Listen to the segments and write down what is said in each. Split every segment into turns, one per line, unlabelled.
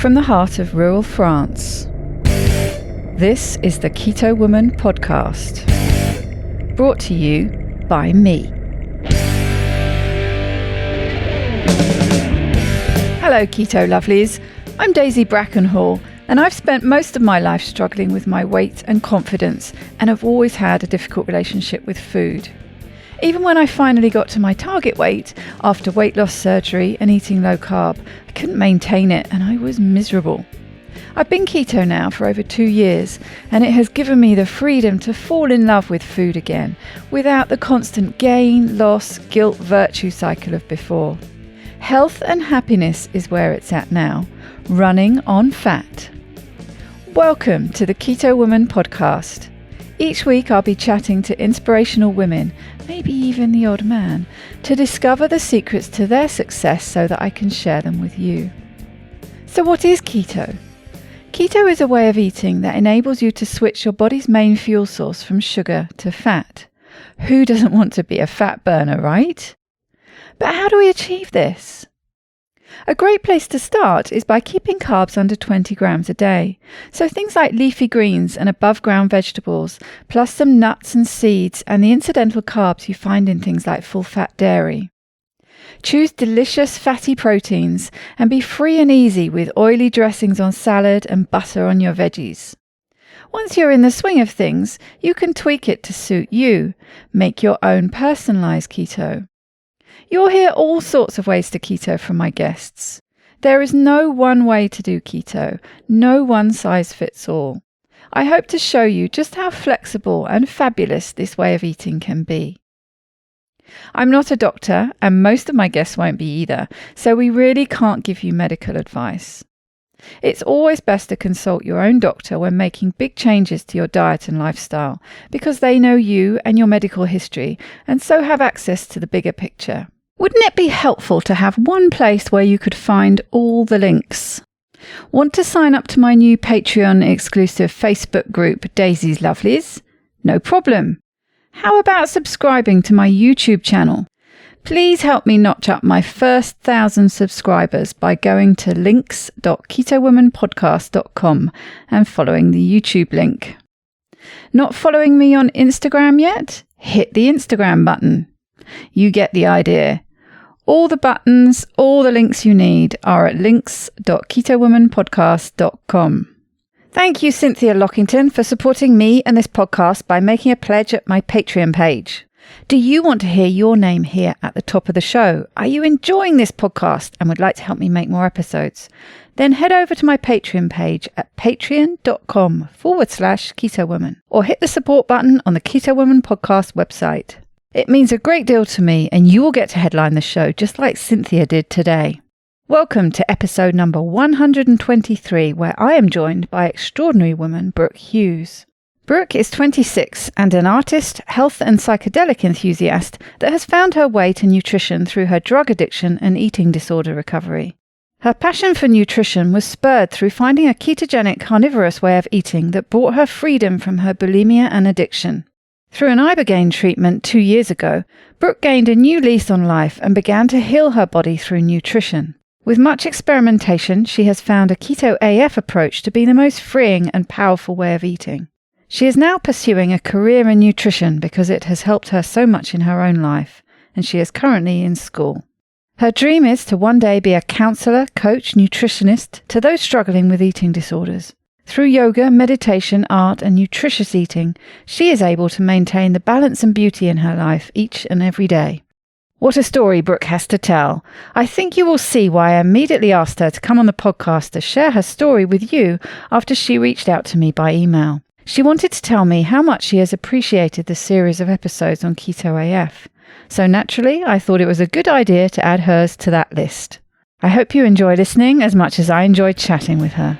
from the heart of rural France. This is the Keto Woman podcast, brought to you by me. Hello Keto Lovelies, I'm Daisy Brackenhall, and I've spent most of my life struggling with my weight and confidence, and have always had a difficult relationship with food. Even when I finally got to my target weight after weight loss surgery and eating low carb, I couldn't maintain it and I was miserable. I've been keto now for over 2 years, and it has given me the freedom to fall in love with food again, without the constant gain, loss, guilt, virtue cycle of before. Health and happiness is where it's at now, running on fat. Welcome to the Keto Woman podcast. Each week I'll be chatting to inspirational women, maybe even the odd man, to discover the secrets to their success so that I can share them with you. So what is keto? Keto is a way of eating that enables you to switch your body's main fuel source from sugar to fat. Who doesn't want to be a fat burner, right? But how do we achieve this? A great place to start is by keeping carbs under 20 grams a day. So things like leafy greens and above ground vegetables, plus some nuts and seeds and the incidental carbs you find in things like full fat dairy. Choose delicious fatty proteins and be free and easy with oily dressings on salad and butter on your veggies. Once you're in the swing of things, you can tweak it to suit you. Make your own personalized keto. You'll hear all sorts of ways to keto from my guests. There is no one way to do keto, no one size fits all. I hope to show you just how flexible and fabulous this way of eating can be. I'm not a doctor, and most of my guests won't be either, so we really can't give you medical advice. It's always best to consult your own doctor when making big changes to your diet and lifestyle, because they know you and your medical history, and so have access to the bigger picture. Wouldn't it be helpful to have one place where you could find all the links? Want to sign up to my new Patreon exclusive Facebook group, Daisy's Lovelies? No problem. How about subscribing to my YouTube channel? Please help me notch up my first 1,000 subscribers by going to links.ketowomanpodcast.com and following the YouTube link. Not following me on Instagram yet? Hit the Instagram button. You get the idea. All the buttons, all the links you need are at links.ketowomanpodcast.com. Thank you, Cynthia Lockington, for supporting me and this podcast by making a pledge at my Patreon page. Do you want to hear your name here at the top of the show? Are you enjoying this podcast and would like to help me make more episodes? Then head over to my Patreon page at patreon.com/KetoWoman or hit the support button on the Keto Woman podcast website. It means a great deal to me, and you will get to headline the show just like Cynthia did today. Welcome to episode number 123, where I am joined by extraordinary woman Brooke Hughes. Brooke is 26 and an artist, health and psychedelic enthusiast that has found her way to nutrition through her drug addiction and eating disorder recovery. Her passion for nutrition was spurred through finding a ketogenic carnivorous way of eating that brought her freedom from her bulimia and addiction. Through an ibogaine treatment 2 years ago, Brooke gained a new lease on life and began to heal her body through nutrition. With much experimentation, she has found a keto AF approach to be the most freeing and powerful way of eating. She is now pursuing a career in nutrition because it has helped her so much in her own life, and she is currently in school. Her dream is to one day be a counselor, coach, nutritionist to those struggling with eating disorders. Through yoga, meditation, art, and nutritious eating, she is able to maintain the balance and beauty in her life each and every day. What a story Brooke has to tell. I think you will see why I immediately asked her to come on the podcast to share her story with you after she reached out to me by email. She wanted to tell me how much she has appreciated the series of episodes on Keto AF. So naturally, I thought it was a good idea to add hers to that list. I hope you enjoy listening as much as I enjoyed chatting with her.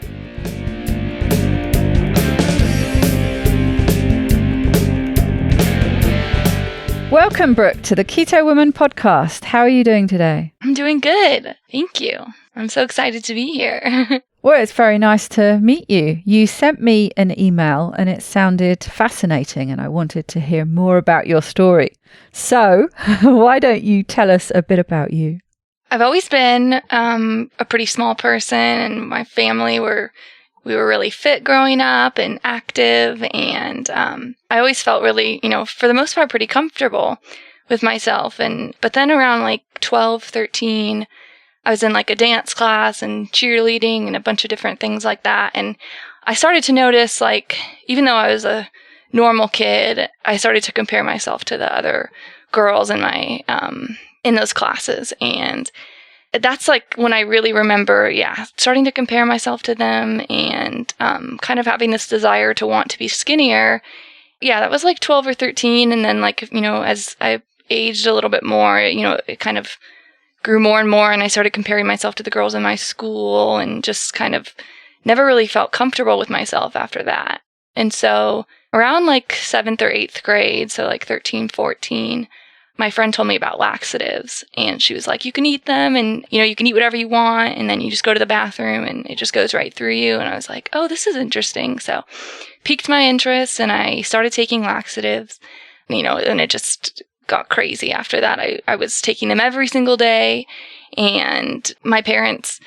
Welcome, Brooke, to the Keto Woman podcast. How are you doing today?
I'm doing good. Thank you. I'm so excited to be here.
Well, it's very nice to meet you. You sent me an email and it sounded fascinating and I wanted to hear more about your story. So why don't you tell us a bit about you?
I've always been a pretty small person, and my family we were really fit growing up and active, and I always felt really, for the most part, pretty comfortable with myself. But then around like 12, 13, I was in like a dance class and cheerleading and a bunch of different things like that. And I started to notice, like, even though I was a normal kid, I started to compare myself to the other girls in my, in those classes. And that's like when I really remember, starting to compare myself to them and kind of having this desire to want to be skinnier. Yeah, that was like 12 or 13. And then like, as I aged a little bit more, it kind of grew more and more. And I started comparing myself to the girls in my school and just kind of never really felt comfortable with myself after that. And so around like 7th or 8th grade, so like 13, 14, my friend told me about laxatives, and she was like, you can eat them, and, you can eat whatever you want, and then you just go to the bathroom and it just goes right through you. And I was like, oh, this is interesting. So piqued my interest, and I started taking laxatives, and it just got crazy after that. I was taking them every single day, and my parents,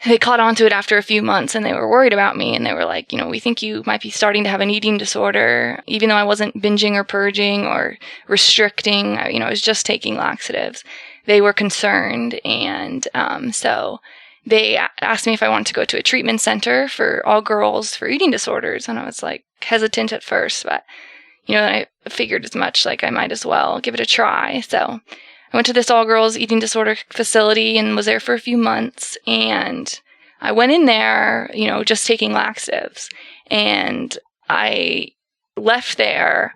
they caught on to it after a few months, and they were worried about me, and they were like, we think you might be starting to have an eating disorder. Even though I wasn't binging or purging or restricting, I was just taking laxatives. They were concerned, and so they asked me if I wanted to go to a treatment center for all girls for eating disorders, and I was like hesitant at first, but I figured as much, like I might as well give it a try. So I went to this all-girls eating disorder facility and was there for a few months. And I went in there, just taking laxatives. And I left there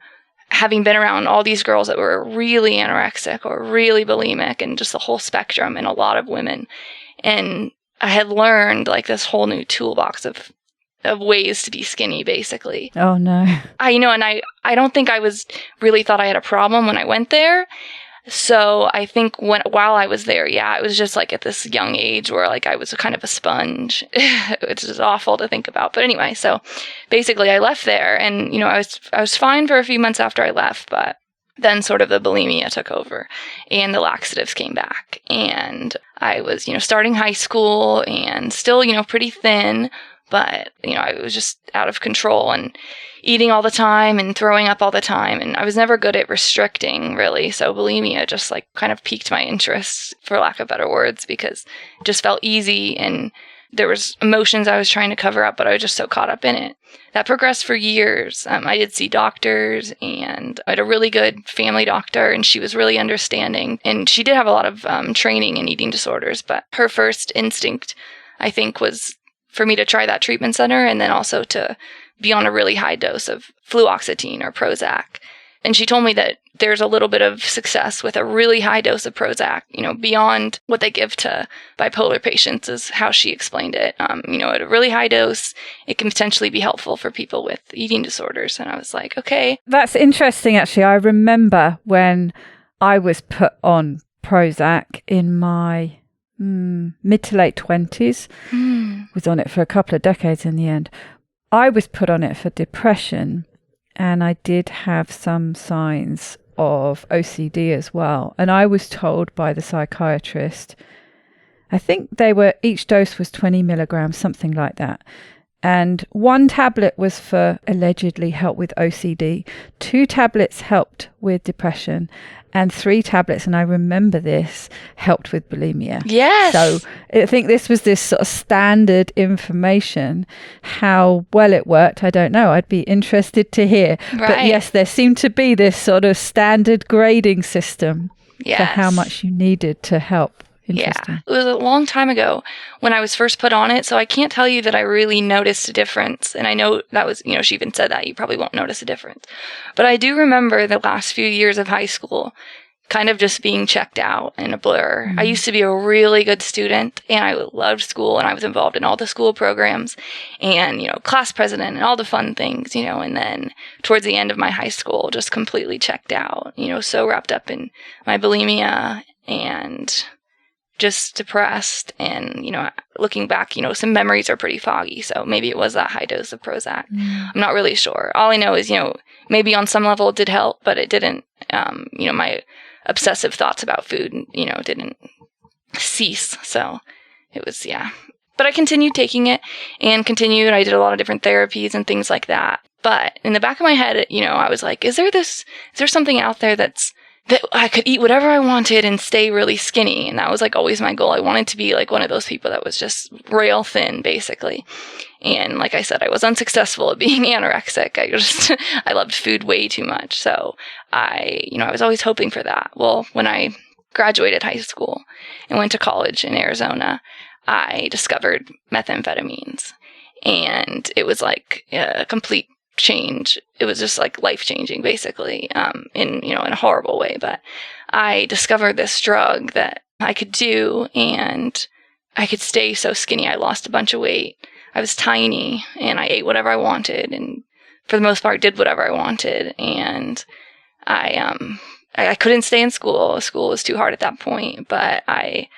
having been around all these girls that were really anorexic or really bulimic and just the whole spectrum, and a lot of women. And I had learned like this whole new toolbox of ways to be skinny, basically.
Oh, no.
I don't think I really thought I had a problem when I went there. So I think while I was there, it was just like at this young age where like I was kind of a sponge. It's just awful to think about. But anyway, so basically I left there, and, I was fine for a few months after I left, but then sort of the bulimia took over and the laxatives came back, and I was, starting high school and still, pretty thin, but, I was just out of control and eating all the time and throwing up all the time. And I was never good at restricting, really. So bulimia just like kind of piqued my interest, for lack of better words, because it just felt easy. And there was emotions I was trying to cover up, but I was just so caught up in it. That progressed for years. I did see doctors, and I had a really good family doctor, and she was really understanding. And she did have a lot of training in eating disorders, but her first instinct, I think, was for me to try that treatment center, and then also to be on a really high dose of fluoxetine or Prozac. And she told me that there's a little bit of success with a really high dose of Prozac, beyond what they give to bipolar patients, is how she explained it. At a really high dose, it can potentially be helpful for people with eating disorders. And I was like, okay.
That's interesting, actually. I remember when I was put on Prozac in my mid to late 20s. Was on it for a couple of decades in the end. I was put on it for depression, and I did have some signs of OCD as well. And I was told by the psychiatrist, I think each dose was 20 milligrams, something like that. And one tablet was for allegedly help with OCD. 2 tablets helped with depression, and 3 tablets, and I remember this, helped with bulimia.
Yes.
So I think this was this sort of standard information. How well it worked, I don't know. I'd be interested to hear.
Right.
But yes, there seemed to be this sort of standard grading system for how much you needed to help. Interesting.
Yeah, it was a long time ago when I was first put on it, so I can't tell you that I really noticed a difference. And I know that was, she even said that you probably won't notice a difference. But I do remember the last few years of high school kind of just being checked out in a blur. I used to be a really good student, and I loved school, and I was involved in all the school programs and, class president and all the fun things, and then towards the end of my high school, just completely checked out, so wrapped up in my bulimia and just depressed. And, looking back, some memories are pretty foggy. So maybe it was that high dose of Prozac. I'm not really sure. All I know is, maybe on some level it did help, but it didn't, my obsessive thoughts about food, didn't cease. So it was, yeah. But I continued taking it and continued. I did a lot of different therapies and things like that. But in the back of my head, I was like, is there something out there that I could eat whatever I wanted and stay really skinny? And that was like always my goal. I wanted to be like one of those people that was just rail thin, basically. And like I said, I was unsuccessful at being anorexic. I loved food way too much. So I was always hoping for that. Well, when I graduated high school and went to college in Arizona, I discovered methamphetamines, and it was like a complete change. It was just like life-changing, basically, in a horrible way. But I discovered this drug that I could do, and I could stay so skinny. I lost a bunch of weight. I was tiny, and I ate whatever I wanted, and for the most part did whatever I wanted. And I couldn't stay in school. School was too hard at that point, but I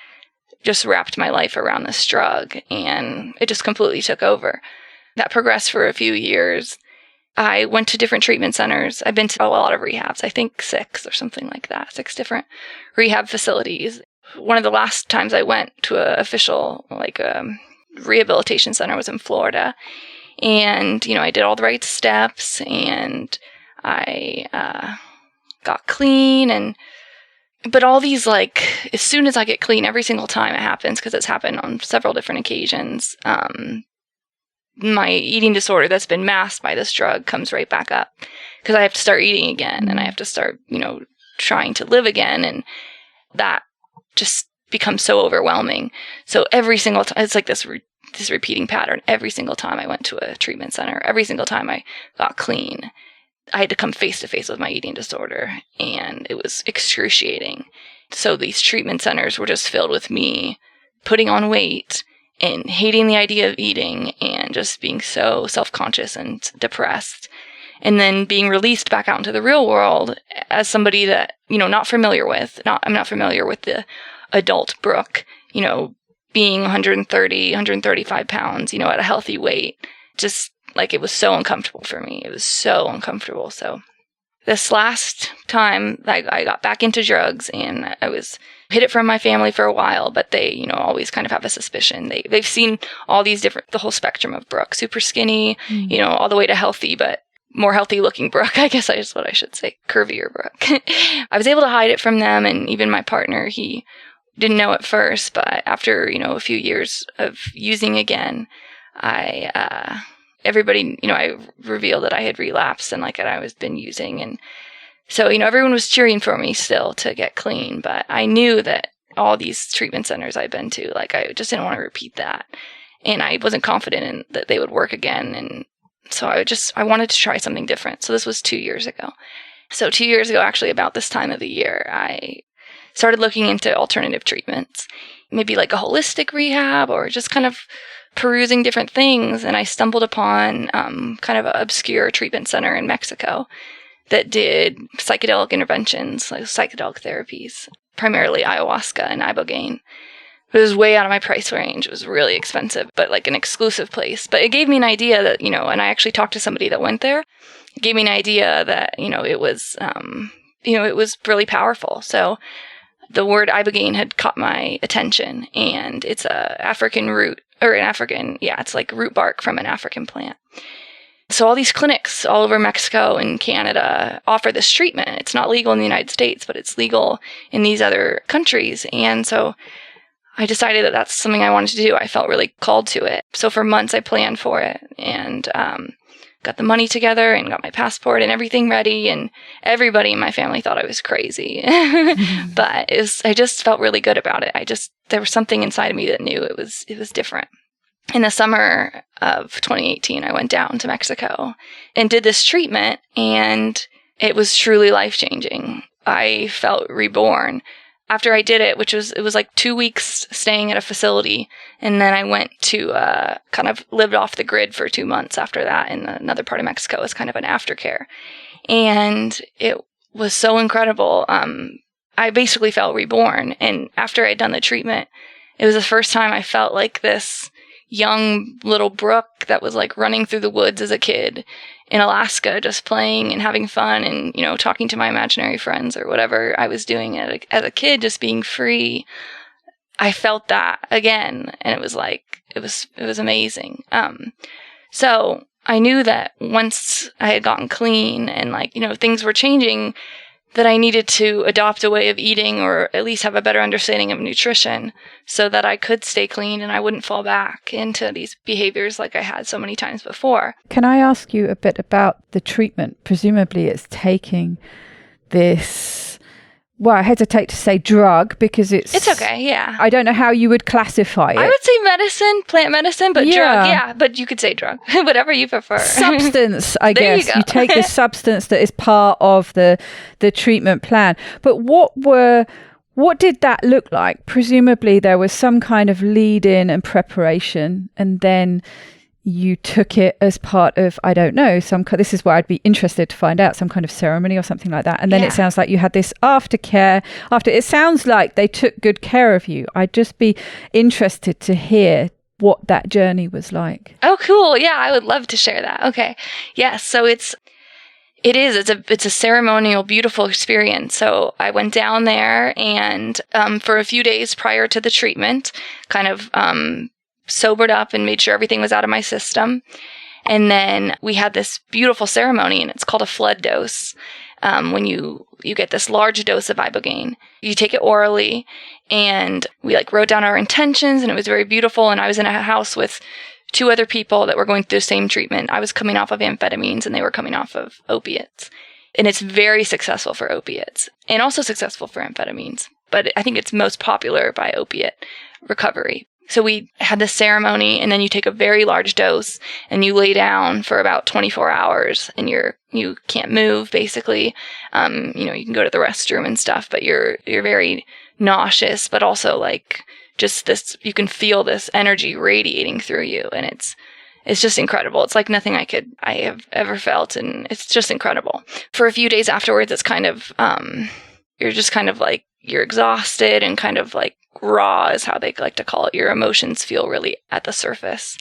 just wrapped my life around this drug, and it just completely took over. That progressed for a few years. I went to different treatment centers. I've been to a lot of rehabs, I think 6 or something like that, 6 different rehab facilities. One of the last times I went to an official, rehabilitation center was in Florida. And, I did all the right steps, and I got clean, but all these, as soon as I get clean, every single time it happens, because it's happened on several different occasions, my eating disorder that's been masked by this drug comes right back up, because I have to start eating again, and I have to start, trying to live again, and that just becomes so overwhelming. So every single time, it's like this repeating pattern. Every single time I went to a treatment center, every single time I got clean, I had to come face to face with my eating disorder, and it was excruciating. So these treatment centers were just filled with me putting on weight and hating the idea of eating and just being so self-conscious and depressed. And then being released back out into the real world as somebody that, I'm not familiar with the adult Brooke, being 130, 135 pounds, at a healthy weight. Just it was so uncomfortable for me. It was so uncomfortable. So this last time I got back into drugs, and I was hid it from my family for a while, but they, always kind of have a suspicion. They've seen all these the whole spectrum of Brooke, super skinny, all the way to healthy, but more healthy looking Brooke, I guess is what I should say, curvier Brooke. I was able to hide it from them, and even my partner, he didn't know at first, but after, a few years of using again, everybody, I revealed that I had relapsed and that I was been using. And so, everyone was cheering for me still to get clean, but I knew that all these treatment centers I'd been to, I just didn't want to repeat that. And I wasn't confident in that they would work again. And so I wanted to try something different. So this was 2 years ago. So 2 years ago, actually about this time of the year, I started looking into alternative treatments, maybe a holistic rehab, or just kind of perusing different things. And I stumbled upon kind of an obscure treatment center in Mexico that did psychedelic interventions, psychedelic therapies, primarily ayahuasca and ibogaine. It was way out of my price range. It was really expensive, but an exclusive place. But it gave me an idea that, and I actually talked to somebody that went there. It gave me an idea that, it was, it was really powerful. So the word ibogaine had caught my attention, and it's a African root, or it's root bark from an African plant. So all these clinics all over Mexico and Canada offer this treatment. It's not legal in the United States, but it's legal in these other countries. And so I decided that that's something I wanted to do. I felt really called to it. So for months I planned for it, and got the money together and got my passport and everything ready. And everybody in my family thought I was crazy, but I just felt really good about it. There was something inside of me that knew it was different. In the summer of 2018, I went down to Mexico and did this treatment, and it was truly life-changing. I felt reborn. After I did it, it was 2 weeks staying at a facility, and then I went to kind of lived off the grid for 2 months after that in another part of Mexico as kind of an aftercare. And it was so incredible. I basically felt reborn. And after I'd done the treatment, it was the first time I felt like this young little Brooke that was running through the woods as a kid in Alaska, just playing and having fun and, talking to my imaginary friends or whatever I was doing as a kid, just being free. I felt that again, and it was like, it was amazing. So I knew that once I had gotten clean and like, things were changing, that I needed to adopt a way of eating, or at least have a better understanding of nutrition, so that I could stay clean and I wouldn't fall back into these behaviors like I had so many times before.
Can I ask you a bit about the treatment? Presumably it's taking this, well, I hesitate to say drug because it's
okay, yeah.
I don't know how you would classify it.
I would say medicine, plant medicine, but drug, yeah, but you could say drug, whatever you prefer.
Substance, I
There
guess.
you go.
You take this substance that is part of the treatment plan. But what did that look like? Presumably there was some kind of lead-in and preparation, and then you took it as part of, I don't know, this is where I'd be interested to find out, some kind of ceremony or something like that. And then It sounds like you had this aftercare. It sounds like they took good care of you. I'd just be interested to hear what that journey was like.
Oh, cool. Yeah, I would love to share that. Okay. Yes. So it's a ceremonial, beautiful experience. So I went down there and for a few days prior to the treatment, kind of sobered up and made sure everything was out of my system. And then we had this beautiful ceremony, and it's called a flood dose. When you get this large dose of ibogaine, you take it orally, and we wrote down our intentions, and it was very beautiful. And I was in a house with 2 other people that were going through the same treatment. I was coming off of amphetamines, and they were coming off of opiates. And it's very successful for opiates and also successful for amphetamines. But I think it's most popular by opiate recovery. So we had this ceremony, and then you take a very large dose and you lay down for about 24 hours, and you can't move basically. You can go to the restroom and stuff, but you're very nauseous, but also just this, you can feel this energy radiating through you, and it's just incredible. It's like nothing I have ever felt, and it's just incredible. For a few days afterwards, it's kind of, you're just kind of you're exhausted and kind of raw is how they like to call it. Your emotions feel really at the surface.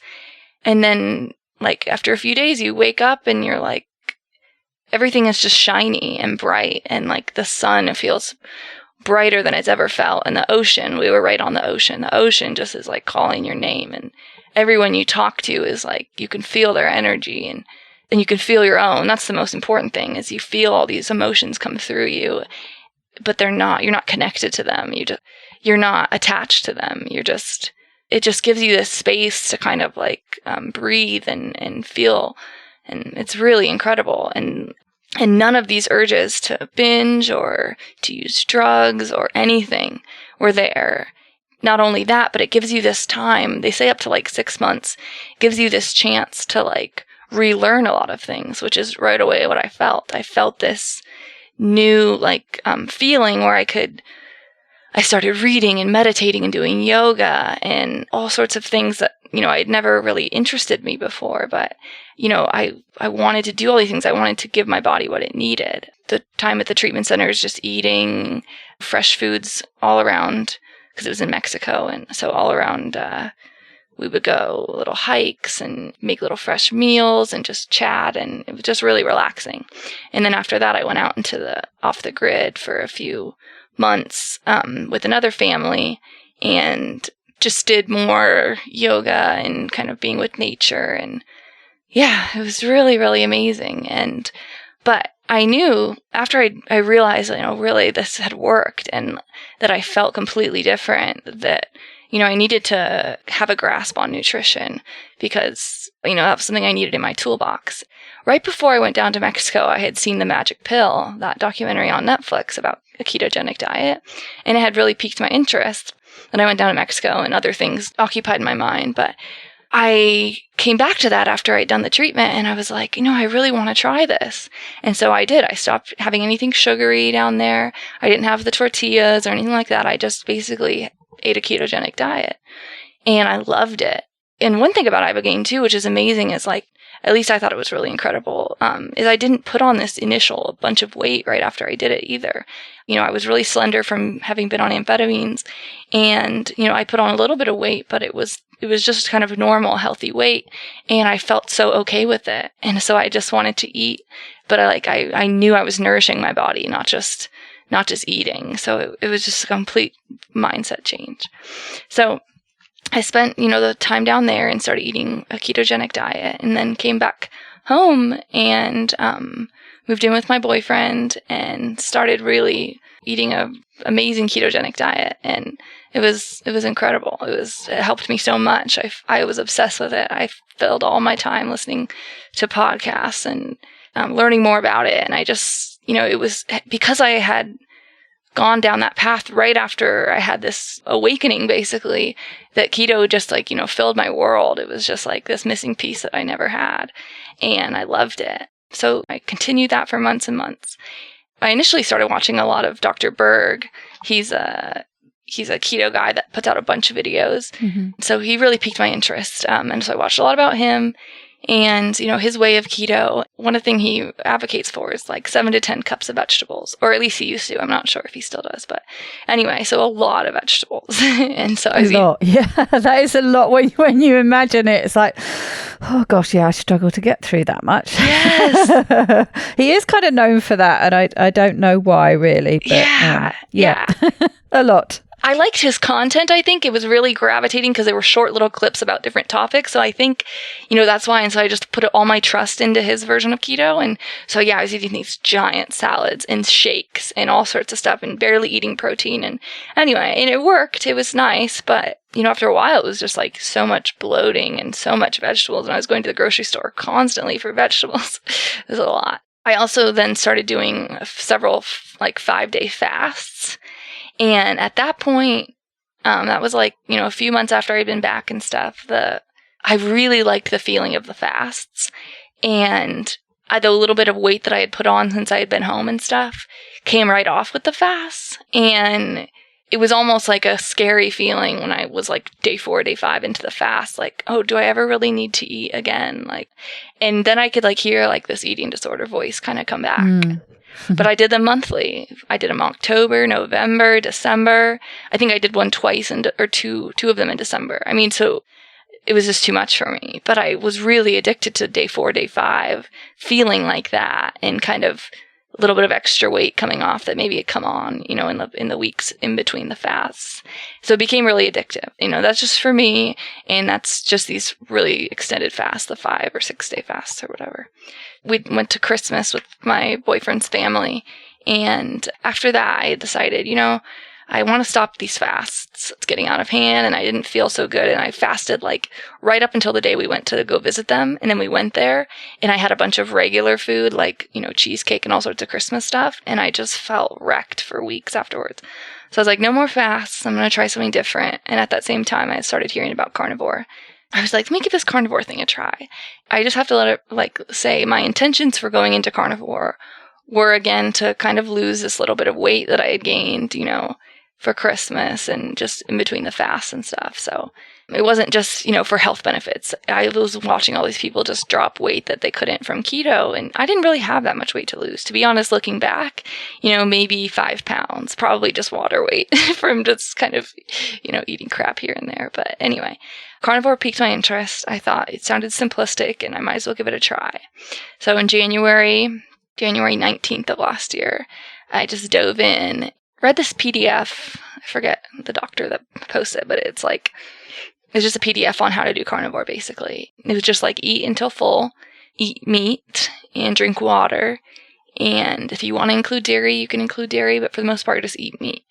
And then after a few days, you wake up and you're everything is just shiny and bright, and the sun feels brighter than it's ever felt. And the ocean, we were right on the ocean just is calling your name, and everyone you talk to is you can feel their energy, and you can feel your own. That's the most important thing, is you feel all these emotions come through you, but you're not connected to them. You're not attached to them. It just gives you this space to kind of breathe and feel. And it's really incredible. And none of these urges to binge or to use drugs or anything were there. Not only that, but it gives you this time. They say up to 6 months. It gives you this chance to relearn a lot of things, which is right away what I felt. I felt this new feeling where I started reading and meditating and doing yoga and all sorts of things that I'd never really interested me before, but I wanted to do all these things. I wanted to give my body what it needed. The time at the treatment center is just eating fresh foods all around, because it was in Mexico, and so all around we would go little hikes and make little fresh meals and just chat, and it was just really relaxing. And then after that, I went out into off the grid for a few months with another family, and just did more yoga and kind of being with nature. And yeah, it was really, really amazing. But I knew after I realized, really this had worked, and that I felt completely different, that I needed to have a grasp on nutrition, because, that was something I needed in my toolbox. Right before I went down to Mexico, I had seen The Magic Pill, that documentary on Netflix about a ketogenic diet, and it had really piqued my interest. Then I went down to Mexico, and other things occupied my mind, but I came back to that after I'd done the treatment, and I was like, I really want to try this. And so I did. I stopped having anything sugary down there. I didn't have the tortillas or anything like that. I just basically ate a ketogenic diet, and I loved it. And one thing about ibogaine too, which is amazing, is at least I thought it was really incredible, is I didn't put on this initial bunch of weight right after I did it either. I was really slender from having been on amphetamines, and, I put on a little bit of weight, but it was just kind of normal, healthy weight, and I felt so okay with it. And so I just wanted to eat, but I knew I was nourishing my body, not just not just eating. So it was just a complete mindset change. So I spent, the time down there and started eating a ketogenic diet, and then came back home and moved in with my boyfriend and started really eating a amazing ketogenic diet. And it was incredible. It helped me so much. I was obsessed with it. I filled all my time listening to podcasts and learning more about it. And I just, it was because I had gone down that path right after I had this awakening, basically, that keto just filled my world. It was just like this missing piece that I never had. And I loved it. So I continued that for months and months. I initially started watching a lot of Dr. Berg. He's a keto guy that puts out a bunch of videos. Mm-hmm. So he really piqued my interest. And so I watched a lot about him and, his way of keto. One of the things he advocates for is 7 to 10 cups of vegetables, or at least he used to. I'm not sure if he still does, but anyway, so a lot of vegetables. And so
yeah, that is a lot when you imagine it. It's like, oh gosh, yeah, I struggle to get through that much.
Yes.
He is kind of known for that, and I don't know why really, but
yeah.
A lot.
I liked his content. I think it was really gravitating because there were short little clips about different topics. So I think, that's why. And so I just put all my trust into his version of keto. And so, I was eating these giant salads and shakes and all sorts of stuff and barely eating protein. And anyway, and it worked. It was nice. But, after a while, it was just so much bloating and so much vegetables. And I was going to the grocery store constantly for vegetables. It was a lot. I also then started doing several 5-day fasts. And at that point, that was a few months after I'd been back and stuff, I really liked the feeling of the fasts. And the little bit of weight that I had put on since I had been home and stuff came right off with the fasts. And it was almost like a scary feeling when I was day 4, day 5 into the fast, oh, do I ever really need to eat again? And then I could hear this eating disorder voice kind of come back. Mm. But I did them monthly. I did them October, November, December. I think I did one twice or two of them in December. I mean, so it was just too much for me. But I was really addicted to day 4, day 5, feeling like that, and kind of a little bit of extra weight coming off that maybe had come on, in the weeks in between the fasts. So it became really addictive. That's just for me. And that's just these really extended fasts, the 5 or 6 day fasts or whatever. We went to Christmas with my boyfriend's family. And after that, I decided, I want to stop these fasts. It's getting out of hand, and I didn't feel so good. And I fasted right up until the day we went to go visit them. And then we went there, and I had a bunch of regular food, cheesecake and all sorts of Christmas stuff. And I just felt wrecked for weeks afterwards. So I was like, no more fasts. I'm going to try something different. And at that same time, I started hearing about carnivore. I was like, let me give this carnivore thing a try. I just have to let it, say my intentions for going into carnivore were, again, to kind of lose this little bit of weight that I had gained, for Christmas and just in between the fasts and stuff. So it wasn't just, for health benefits. I was watching all these people just drop weight that they couldn't from keto. And I didn't really have that much weight to lose. To be honest, looking back, maybe 5 pounds, probably just water weight from just kind of, eating crap here and there. But anyway, carnivore piqued my interest. I thought it sounded simplistic and I might as well give it a try. So in January 19th of last year, I just dove in, read this PDF. I forget the doctor that posted it, but it's just a PDF on how to do carnivore, basically. It was just eat until full, eat meat, and drink water. And if you want to include dairy, you can include dairy, but for the most part, just eat meat.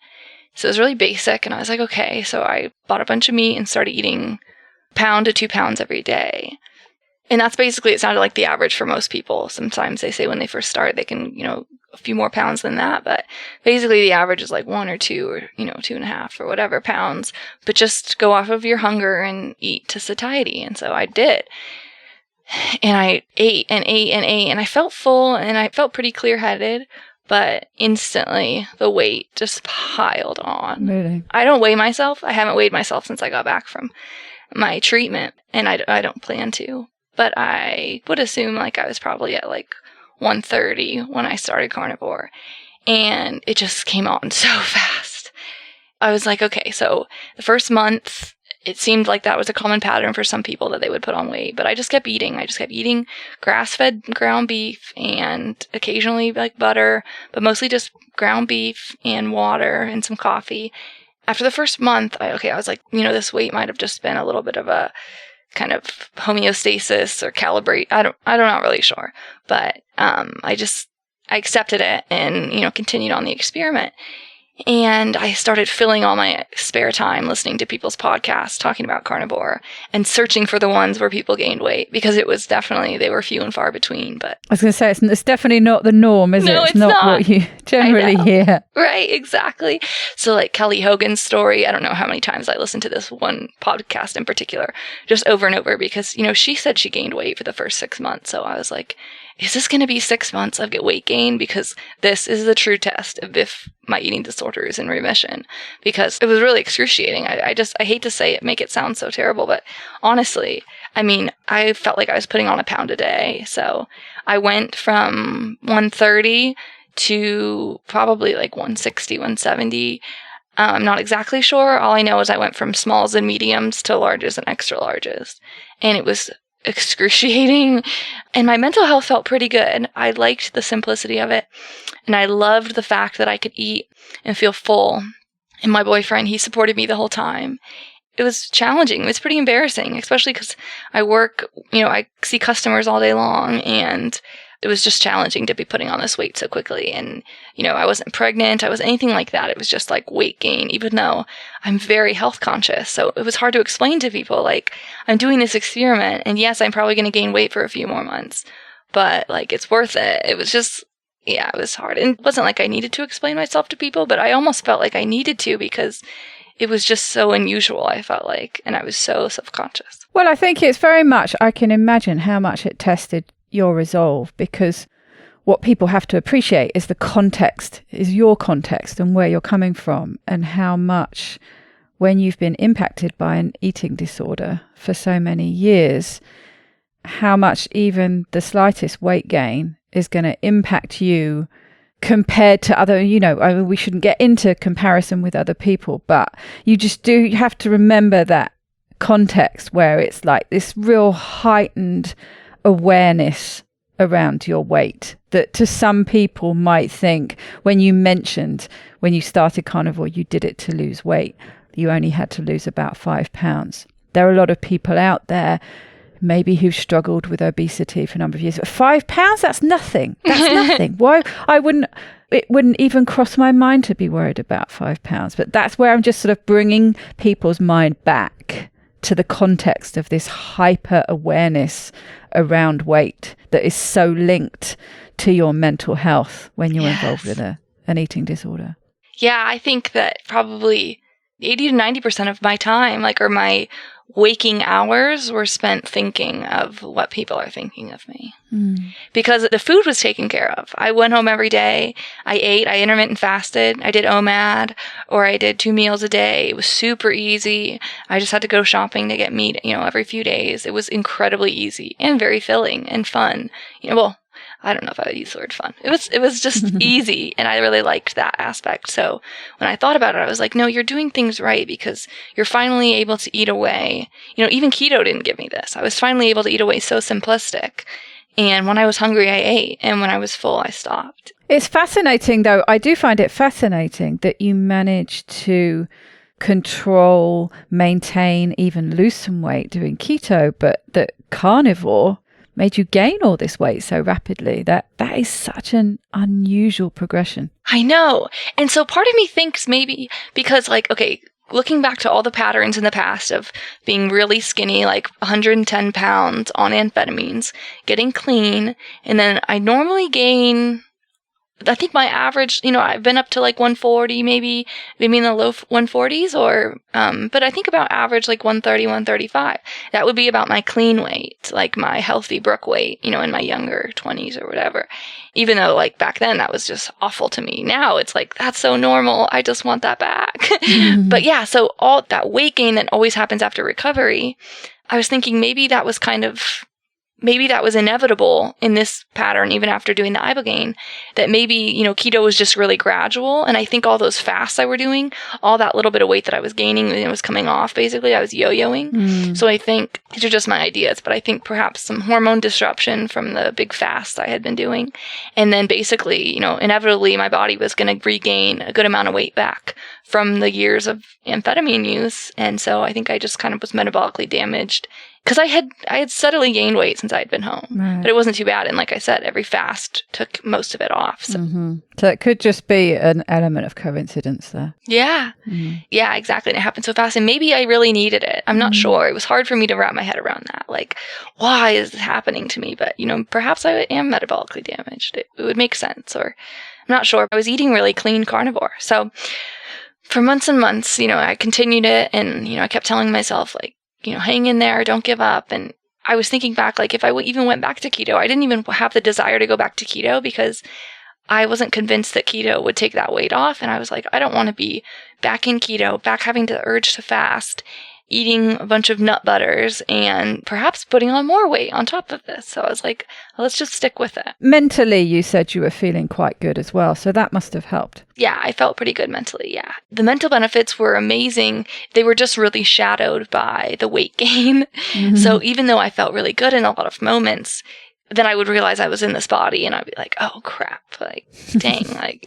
So it was really basic, and I was like, okay. So I bought a bunch of meat and started eating 1 pound to 2 pounds every day. And that's basically, it sounded like the average for most people. Sometimes they say when they first start, they can, a few more pounds than that. But basically the average is 1 or 2 or, 2.5 or whatever pounds. But just go off of your hunger and eat to satiety. And so I did. And I ate and ate and ate. And I felt full and I felt pretty clear-headed. But instantly the weight just piled on.
Really?
I don't weigh myself. I haven't weighed myself since I got back from my treatment. And I don't plan to. But I would assume I was probably at 130 when I started carnivore. And it just came on so fast. I was like, okay, so the first month, it seemed like that was a common pattern for some people that they would put on weight. But I just kept eating. I just kept eating grass-fed ground beef and occasionally like butter, but mostly just ground beef and water and some coffee. After the first month, I was like, this weight might have just been a little bit of a kind of homeostasis or calibrate. I'm not really sure, but I accepted it and, continued on the experiment. And I started filling all my spare time listening to people's podcasts talking about carnivore and searching for the ones where people gained weight, because it was definitely, they were few and far between. But
I was going to say, it's definitely not the norm, is it?
No, it's not
what you generally hear.
Right, exactly. So like Kelly Hogan's story, I don't know how many times I listened to this one podcast in particular, just over and over, because, she said she gained weight for the first 6 months. So I was like, is this going to be 6 months of weight gain? Because this is the true test of if my eating disorder is in remission. Because it was really excruciating. I hate to say it, make it sound so terrible, but honestly, I felt like I was putting on a pound a day. So I went from 130 to probably like 160, 170. I'm not exactly sure. All I know is I went from smalls and mediums to larges and extra larges. And it was excruciating, and my mental health felt pretty good. I liked the simplicity of it, and I loved the fact that I could eat and feel full. And my boyfriend, he supported me the whole time. It was challenging. It was pretty embarrassing, especially because I work, I see customers all day long, and it was just challenging to be putting on this weight so quickly. And, I wasn't pregnant. I wasn't anything like that. It was just like weight gain, even though I'm very health conscious. So it was hard to explain to people, like, I'm doing this experiment, and yes, I'm probably going to gain weight for a few more months, but like, it's worth it. It was just, it was hard. And it wasn't like I needed to explain myself to people, but I almost felt like I needed to, because it was just so unusual, I felt like, and I was so self-conscious.
Well, I think it's very much, I can imagine how much it tested your resolve, because what people have to appreciate is the context, is your context and where you're coming from, and how much, when you've been impacted by an eating disorder for so many years, how much even the slightest weight gain is going to impact you compared to other, we shouldn't get into comparison with other people, but you have to remember that context where it's like this real heightened awareness around your weight that to some people might think, when you started carnivore, you did it to lose weight, you only had to lose about 5 pounds. There are a lot of people out there maybe who've struggled with obesity for a number of years. But 5 pounds, that's nothing. Why? It wouldn't even cross my mind to be worried about 5 pounds. But that's where I'm just sort of bringing people's mind back to the context of this hyper awareness around weight that is so linked to your mental health when you're involved with an eating disorder.
Yeah, I think that probably 80 to 90% of my time, or my waking hours, were spent thinking of what people are thinking of me. Because the food was taken care of. I went home every day. I ate. I intermittent fasted. I did OMAD, or I did 2 meals a day. It was super easy. I just had to go shopping to get meat, every few days. It was incredibly easy and very filling and fun. I don't know if I would use the word fun. It was just easy, and I really liked that aspect. So when I thought about it, I was like, no, you're doing things right, because you're finally able to eat away. Even keto didn't give me this. I was finally able to eat away so simplistic. And when I was hungry, I ate. And when I was full, I stopped.
It's fascinating, though. I do find it fascinating that you managed to control, maintain, even lose some weight doing keto, but that carnivore made you gain all this weight so rapidly. That is such an unusual progression.
I know. And so part of me thinks maybe because, looking back to all the patterns in the past of being really skinny, 110 pounds on amphetamines, getting clean, and then I normally gain, I think my average, I've been up to 140, maybe in the low 140s, or, but I think about average 130, 135. That would be about my clean weight, my healthy Brooke weight, in my younger 20s or whatever. Even though back then that was just awful to me. Now it's that's so normal. I just want that back. Mm-hmm. But yeah, so all that weight gain that always happens after recovery, I was thinking maybe that was kind of maybe that was inevitable in this pattern, even after doing the ibogaine, that maybe, keto was just really gradual. And I think all those fasts I were doing, all that little bit of weight that I was gaining, it was coming off, basically. I was yo-yoing. So I think these are just my ideas, but I think perhaps some hormone disruption from the big fast I had been doing. And then basically, inevitably my body was going to regain a good amount of weight back from the years of amphetamine use. And so I think I just kind of was metabolically damaged. Because I had steadily gained weight since I had been home, but it wasn't too bad. And like I said, every fast took most of it off. So,
so it could just be an element of coincidence there.
Yeah. Yeah, exactly. And it happened so fast. And maybe I really needed it. I'm not sure. It was hard for me to wrap my head around that. Like, why is this happening to me? But, perhaps I am metabolically damaged. It would make sense. Or I'm not sure. I was eating really clean carnivore. So for months and months, I continued it. And, I kept telling myself, like, hang in there, don't give up. And I was thinking back, like, if I even went back to keto, I didn't even have the desire to go back to keto because I wasn't convinced that keto would take that weight off. And I was like, I don't want to be back in keto, back having the urge to fast, eating a bunch of nut butters, and perhaps putting on more weight on top of this. So I was like, well, let's just stick with it.
Mentally, you said you were feeling quite good as well. So that must have helped.
Yeah, I felt pretty good mentally, yeah. The mental benefits were amazing. They were just really shadowed by the weight gain. So even though I felt really good in a lot of moments, then I would realize I was in this body and I'd be like, oh crap, like, dang, like,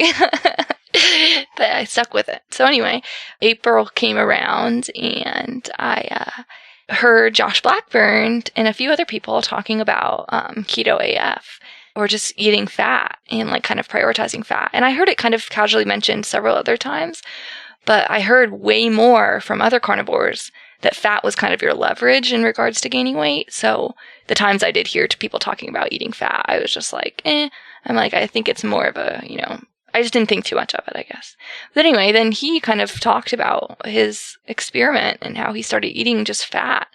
but I stuck with it. So anyway, April came around and I heard Josh Blackburn and a few other people talking about keto AF, or just eating fat and like kind of prioritizing fat. And I heard it kind of casually mentioned several other times, but I heard way more from other carnivores that fat was kind of your leverage in regards to gaining weight. So the times I did hear to people talking about eating fat, I was just like, I'm like, I think it's more of a, I just didn't think too much of it, I guess. But anyway, then he kind of talked about his experiment and how he started eating just fat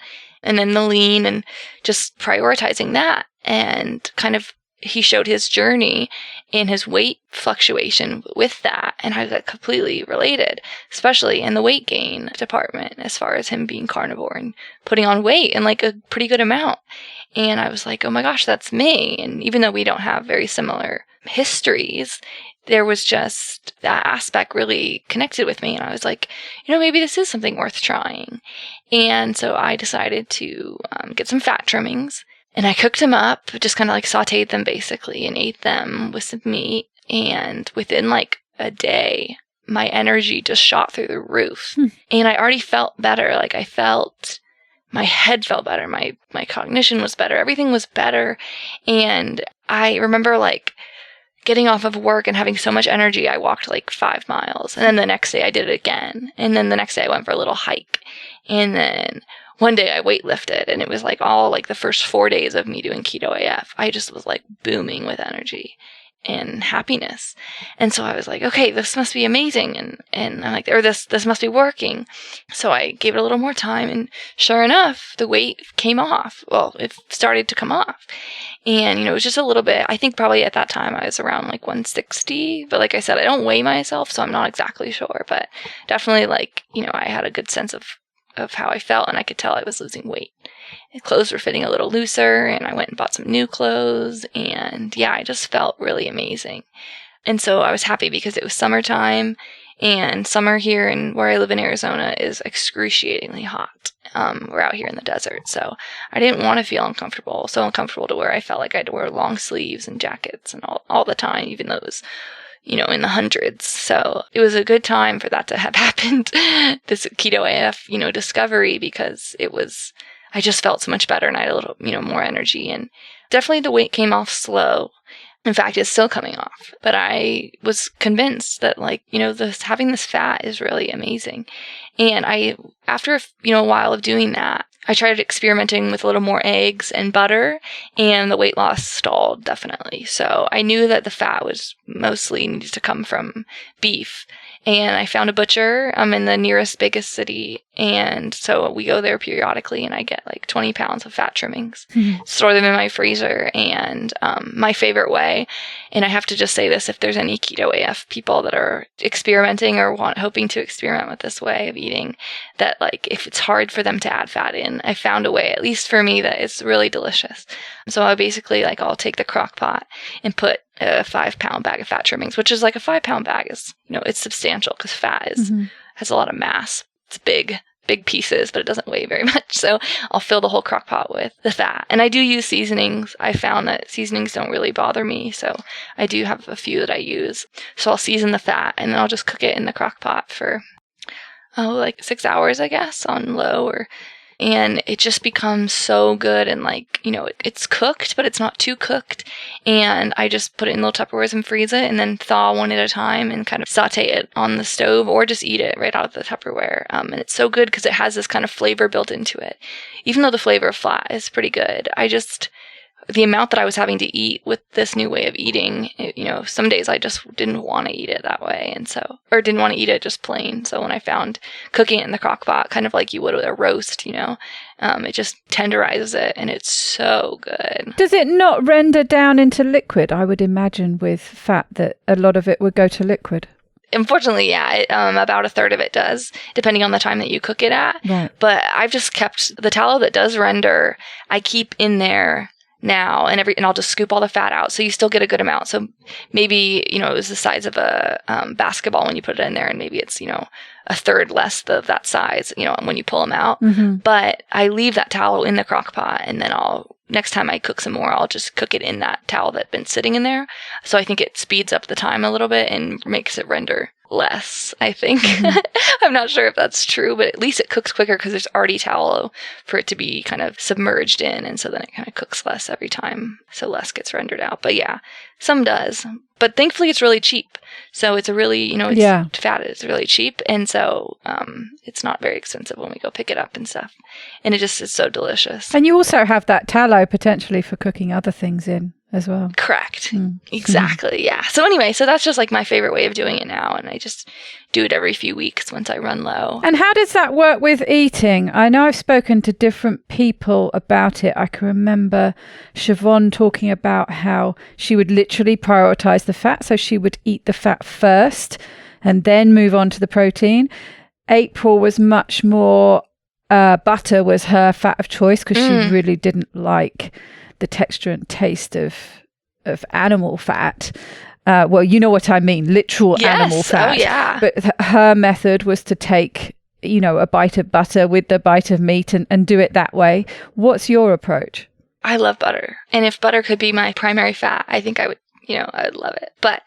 and then the lean and just prioritizing that. And kind of he showed his journey in his weight fluctuation with that. And I got completely related, especially in the weight gain department, as far as him being carnivore and putting on weight in like a pretty good amount. And I was like, oh my gosh, that's me. And even though we don't have very similar histories, there was just that aspect really connected with me. And I was like, maybe this is something worth trying. And so I decided to get some fat trimmings. And I cooked them up, just kind of like sauteed them basically, and ate them with some meat. And within like a day, my energy just shot through the roof. And I already felt better. Like my head felt better. My cognition was better. Everything was better. And I remember like getting off of work and having so much energy, I walked like 5 miles. And then the next day I did it again. And then the next day I went for a little hike. And then one day I weightlifted, and it was like all like the first 4 days of me doing keto AF. I just was like booming with energy and happiness. And so I was like, okay, this must be amazing. And I'm like, or this must be working. So I gave it a little more time, and sure enough, the weight came off. Well, it started to come off. And, it was just a little bit. I think probably at that time I was around like 160. But like I said, I don't weigh myself, so I'm not exactly sure. But definitely like, I had a good sense of how I felt, and I could tell I was losing weight. The clothes were fitting a little looser, and I went and bought some new clothes, and yeah, I just felt really amazing. And so I was happy because it was summertime, and summer here and where I live in Arizona is excruciatingly hot. We're out here in the desert, so I didn't want to feel uncomfortable, so uncomfortable to where I felt like I had to wear long sleeves and jackets and all the time, even though it was in the hundreds. So it was a good time for that to have happened, this keto AF, discovery, because I just felt so much better, and I had a little, more energy. And definitely the weight came off slow. In fact, it's still coming off. But I was convinced that, having this fat is really amazing. And after a while of doing that, I tried experimenting with a little more eggs and butter, and the weight loss stalled, definitely. So I knew that the fat was mostly needed to come from beef. And I found a butcher in the nearest biggest city And so we go there periodically, and I get like 20 pounds of fat trimmings, store them in my freezer. And my favorite way, and I have to just say this, if there's any keto AF people that are experimenting or hoping to experiment with this way of eating, that like if it's hard for them to add fat in, I found a way, at least for me, that it's really delicious. So I basically I'll take the crock pot and put a 5-pound bag of fat trimmings, which is like a 5-pound bag is, it's substantial because fat has a lot of mass. It's big pieces, but it doesn't weigh very much. So I'll fill the whole crock pot with the fat. And I do use seasonings. I found that seasonings don't really bother me. So I do have a few that I use. So I'll season the fat, and then I'll just cook it in the crock pot for, 6 hours, I guess, on low, and it just becomes so good. And it's cooked, but it's not too cooked. And I just put it in little Tupperwares and freeze it, and then thaw one at a time and kind of saute it on the stove, or just eat it right out of the Tupperware. And it's so good because it has this kind of flavor built into it. Even though the flavor of flat is pretty good, the amount that I was having to eat with this new way of eating, some days I just didn't want to eat it that way. Or didn't want to eat it just plain. So when I found cooking it in the crock pot, kind of like you would with a roast, it just tenderizes it, and it's so good.
Does it not render down into liquid? I would imagine with fat that a lot of it would go to liquid.
Unfortunately, yeah, about a third of it does, depending on the time that you cook it at. Right. But I've just kept the tallow that does render, I keep in there now, and I'll just scoop all the fat out, so you still get a good amount. So maybe it was the size of a basketball when you put it in there, and maybe it's a third less of that size when you pull them out. But I leave that tallow in the crock pot, and then next time I cook some more, I'll just cook it in that tallow that's been sitting in there. So I think it speeds up the time a little bit and makes it render less, I think. I'm not sure if that's true, but at least it cooks quicker because there's already tallow for it to be kind of submerged in, and so then it kind of cooks less every time, so less gets rendered out. But yeah, some does. But thankfully it's really cheap. So it's a really, fat is really cheap, and so it's not very expensive when we go pick it up and stuff. And it just is so delicious. And
you also have that tallow potentially for cooking other things in as well.
Correct. Exactly. Yeah. So anyway, that's just my favorite way of doing it now. And I just do it every few weeks once I run low.
And how does that work with eating? I know I've spoken to different people about it. I can remember Siobhan talking about how she would literally prioritize the fat. So she would eat the fat first and then move on to the protein. April was much more, butter was her fat of choice because she really didn't like the texture and taste of animal fat. Well, you know what I mean, literal animal fat.
Oh, yeah.
But her method was to take, a bite of butter with the bite of meat and do it that way. What's your approach?
I love butter. And if butter could be my primary fat, I think I would, I would love it. But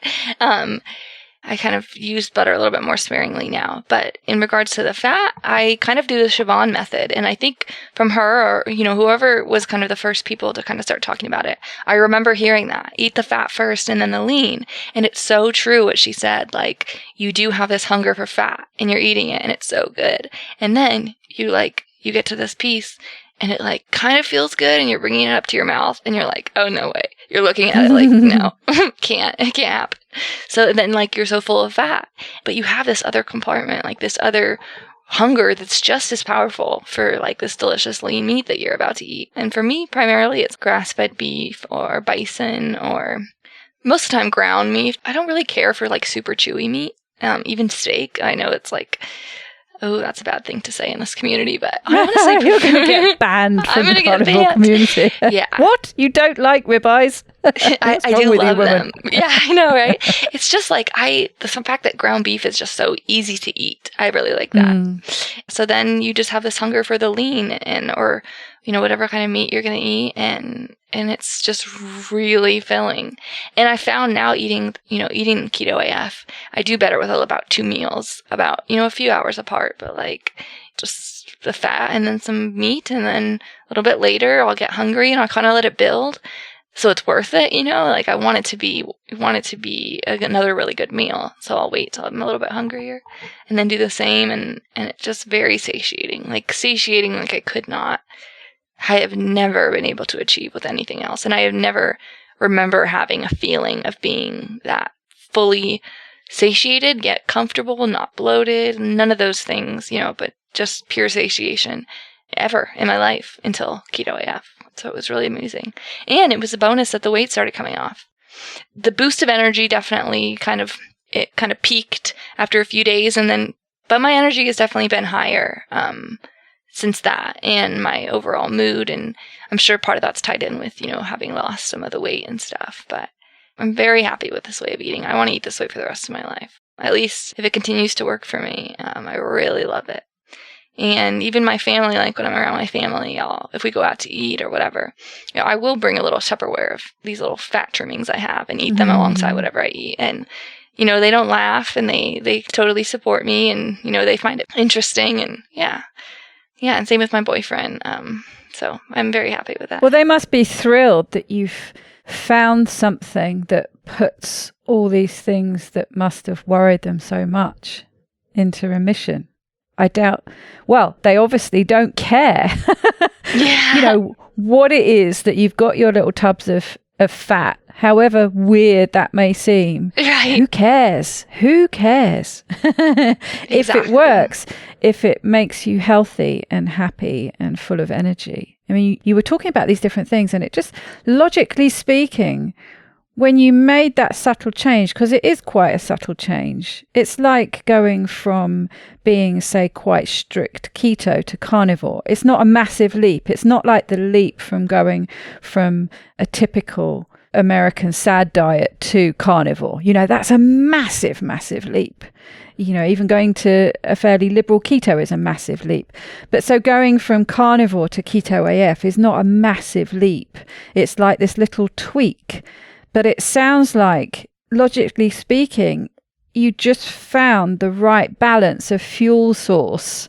I kind of use butter a little bit more sparingly now. But in regards to the fat, I kind of do the Siobhan method. And I think from her, or, whoever was kind of the first people to kind of start talking about it, I remember hearing that. Eat the fat first and then the lean. And it's so true what she said. You do have this hunger for fat and you're eating it and it's so good. And then you get to this piece and it kind of feels good and you're bringing it up to your mouth and you're like, oh, no way. You're looking at it no, it can't happen. So then you're so full of fat, but you have this other compartment, this other hunger that's just as powerful for this delicious lean meat that you're about to eat. And for me, primarily it's grass-fed beef or bison or most of the time ground meat. I don't really care for super chewy meat. Even steak. I know it's oh, that's a bad thing to say in this community, but I honestly
you're going to get banned from the carnivore community.
Yeah.
What? You don't like ribeyes?
I do love them. Yeah, I know, right? It's just the fact that ground beef is just so easy to eat. I really like that. So then you just have this hunger for the lean or whatever kind of meat you're going to eat, and it's just really filling. And I found now eating keto AF, I do better with about 2 meals, about, a few hours apart, but just the fat and then some meat, and then a little bit later I'll get hungry and I'll kind of let it build. So it's worth it, I want it to be another really good meal. So I'll wait till I'm a little bit hungrier and then do the same. And it's just very satiating, I could not. I have never been able to achieve with anything else. And I have never remember having a feeling of being that fully satiated, yet comfortable, not bloated, none of those things, but just pure satiation ever in my life until Keto AF. So it was really amazing. And it was a bonus that the weight started coming off. The boost of energy definitely kind of peaked after a few days, but my energy has definitely been higher since that, and my overall mood, and I'm sure part of that's tied in with, having lost some of the weight and stuff, but I'm very happy with this way of eating. I want to eat this way for the rest of my life. At least if it continues to work for me, I really love it. And even my family, like when I'm around my family, if we go out to eat or whatever, I will bring a little Tupperware of these little fat trimmings I have and eat them alongside whatever I eat. And, they don't laugh, and they totally support me, and, they find it interesting, and yeah, and same with my boyfriend. So I'm very happy with that.
Well, they must be thrilled that you've found something that puts all these things that must have worried them so much into remission. I doubt, well, they obviously don't care, what it is that you've got your little tubs of fat, however weird that may seem.
Right.
Who cares? If it works, if it makes you healthy and happy and full of energy. I mean, you were talking about these different things, and it just, logically speaking, when you made that subtle change, because it is quite a subtle change, it's like going from being, say, quite strict keto to carnivore. It's not a massive leap. It's not like the leap from going from a typical American SAD diet to carnivore. That's a massive, massive leap. Even going to a fairly liberal keto is a massive leap. But so going from carnivore to keto AF is not a massive leap. It's like this little tweak. But it sounds like, logically speaking, you just found the right balance of fuel source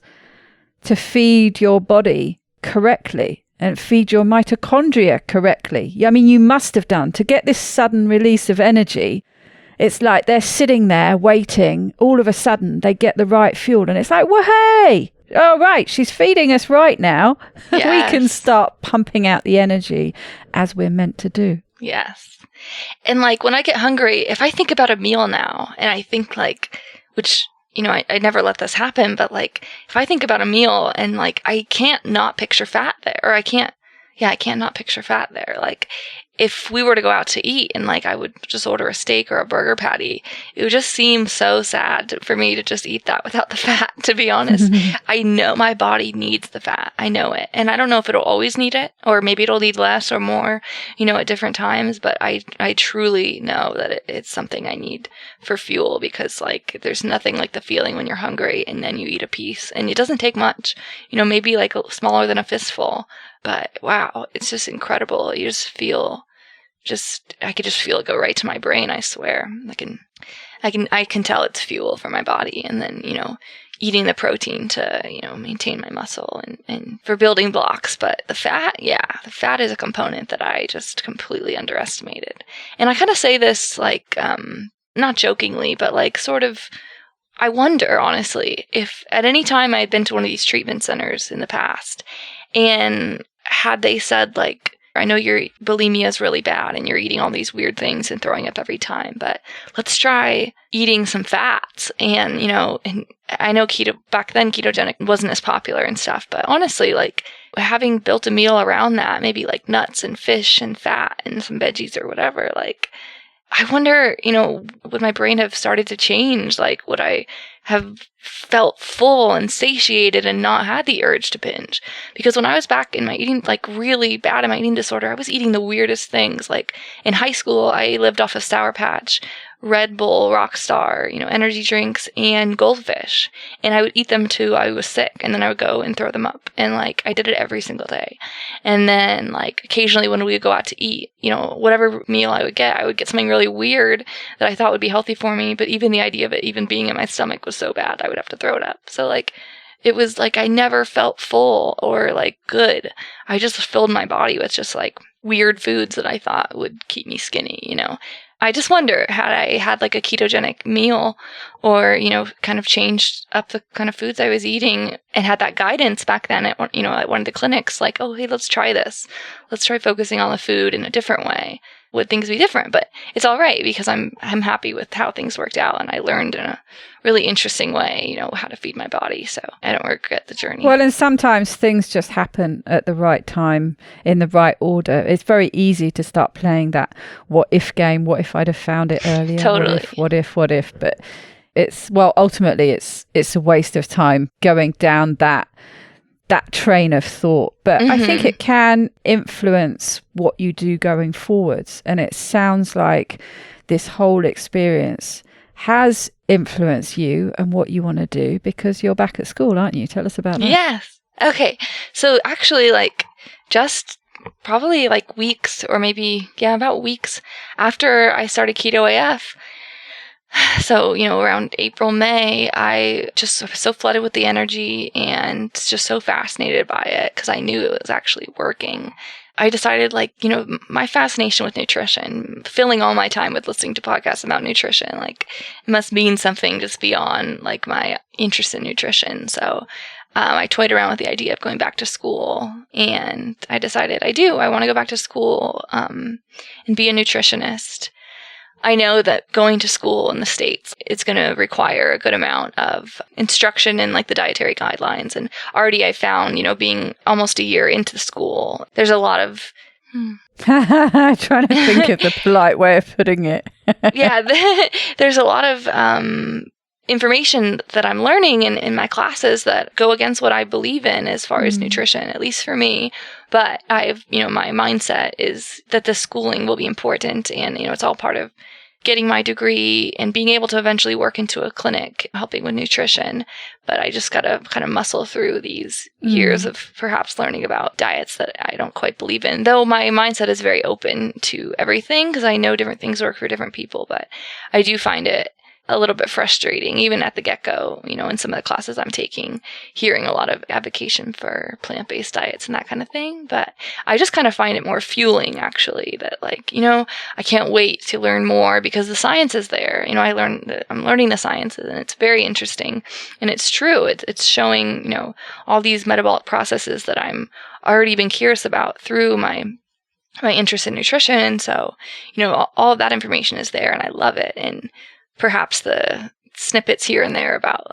to feed your body correctly and feed your mitochondria correctly. I mean, you must have done to get this sudden release of energy. It's like they're sitting there waiting. All of a sudden, they get the right fuel. And it's like, well, hey, oh, right, she's feeding us right now.
Yes.
We can start pumping out the energy as we're meant to do.
Yes. And when I get hungry, if I think about a meal now, and I think which, I never let this happen, but if I think about a meal and I can't not picture fat there, or I can't not picture fat there. If we were to go out to eat and I would just order a steak or a burger patty, it would just seem so sad for me to just eat that without the fat, to be honest. I know my body needs the fat. I know it. And I don't know if it'll always need it, or maybe it'll need less or more, at different times. But I truly know that it's something I need for fuel, because there's nothing like the feeling when you're hungry and then you eat a piece, and it doesn't take much, maybe smaller than a fistful. But wow, it's just incredible. You just feel, I could just feel it go right to my brain. I swear, I can tell it's fuel for my body. And then, eating the protein to, maintain my muscle and for building blocks. But the fat is a component that I just completely underestimated. And I kind of say this not jokingly, but sort of, I wonder, honestly, if at any time I had been to one of these treatment centers in the past, and had they said, I know your bulimia is really bad and you're eating all these weird things and throwing up every time, but let's try eating some fats. And, and I know back then ketogenic wasn't as popular and stuff, but honestly, having built a meal around that, maybe nuts and fish and fat and some veggies or whatever, I wonder, would my brain have started to change? Would I have felt full and satiated and not had the urge to binge? Because when I was back in my eating, really bad in my eating disorder, I was eating the weirdest things. In high school, I lived off of Sour Patch, Red Bull, Rockstar, energy drinks, and Goldfish. And I would eat them till I was sick, and then I would go and throw them up. And I did it every single day. And then occasionally when we would go out to eat, whatever meal I would get something really weird that I thought would be healthy for me. But even the idea of it even being in my stomach was so bad, I would have to throw it up. So it was I never felt full or good. I just filled my body with just weird foods that I thought would keep me skinny, I just wonder, had I had a ketogenic meal or, kind of changed up the kind of foods I was eating and had that guidance back then at one of the clinics, oh, hey, let's try this. let's try focusing on the food in a different way. Would things be different? But it's all right because I'm happy with how things worked out, and I learned in a really interesting way, how to feed my body. So I don't regret the journey.
Well, and sometimes things just happen at the right time in the right order. It's very easy to start playing that what if game. What if I'd have found it earlier?
Totally.
What if? But ultimately it's a waste of time going down that train of thought. But I think it can influence what you do going forwards. And it sounds like this whole experience has influenced you and what you want to do, because you're back at school, aren't you? Tell us about that.
Yes. Okay. So actually, just probably weeks, or maybe, about weeks after I started Keto AF, so, around April, May, I just was so flooded with the energy and just so fascinated by it because I knew it was actually working. I decided, my fascination with nutrition, filling all my time with listening to podcasts about nutrition, it must mean something just beyond, my interest in nutrition. So I toyed around with the idea of going back to school, and I decided I want to go back to school and be a nutritionist. I know that going to school in the States, it's going to require a good amount of instruction in the dietary guidelines. And already I found, being almost a year into the school, there's a lot of...
Trying to think of the polite way of putting it.
Yeah, there's a lot of information that I'm learning in my classes that go against what I believe in as far as nutrition, at least for me. But my mindset is that the schooling will be important, and, it's all part of getting my degree and being able to eventually work into a clinic helping with nutrition. But I just got to kind of muscle through these years of perhaps learning about diets that I don't quite believe in, though my mindset is very open to everything because I know different things work for different people. But I do find it a little bit frustrating, even at the get-go, in some of the classes I'm taking, hearing a lot of advocacy for plant-based diets and that kind of thing. But I just kind of find it more fueling, actually, that I can't wait to learn more because the science is there. I'm learning the sciences, and it's very interesting, and it's true. It's showing, all these metabolic processes that I'm already been curious about through my interest in nutrition. And so, all of that information is there, and I love it. And perhaps the snippets here and there about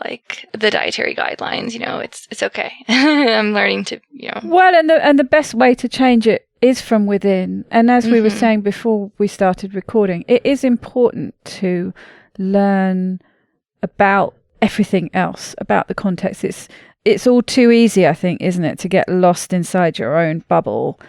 the dietary guidelines, it's okay. I'm learning to,
Well, and the best way to change it is from within. And as we were saying before we started recording, it is important to learn about everything else, about the context. It's all too easy, I think, isn't it, to get lost inside your own bubble.